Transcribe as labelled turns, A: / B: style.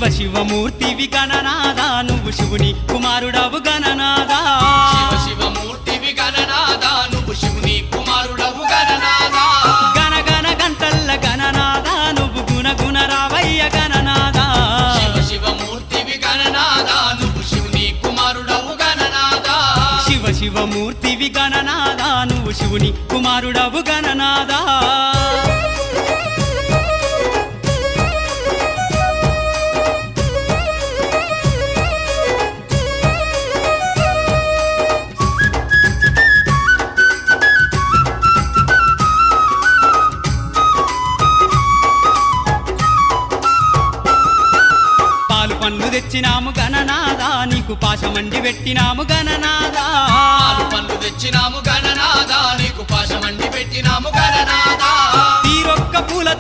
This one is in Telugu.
A: శివ శివమూర్తివి గణనాదా నువ్వు శివుని కుమారుడవు గణనాదా
B: శివ శివమూర్తివి గణనాదా నువ్వు శివుని కుమారుడవు గణనాదా
A: గణ గణ గంటల్ల గణనాదా నువ్వు గుణ గుణ రావయ్య గణనాదా
B: శివ శివమూర్తివి గణనాదా నువ్వు శివుని కుమారుడవు గణనాదా
A: శివ శివమూర్తివి గణనాదా నువ్వు శివుని కుమారుడవు గణనాదా పండ్లు తెచ్చినాము గణనాదా నీకు పాశమండి పెట్టినాము గణనాదా
B: పాలు పండ్లు తెచ్చినాము గణనాదా నీకు పాశమండి పెట్టినాము గణనాదా
A: తీరొక్క పూల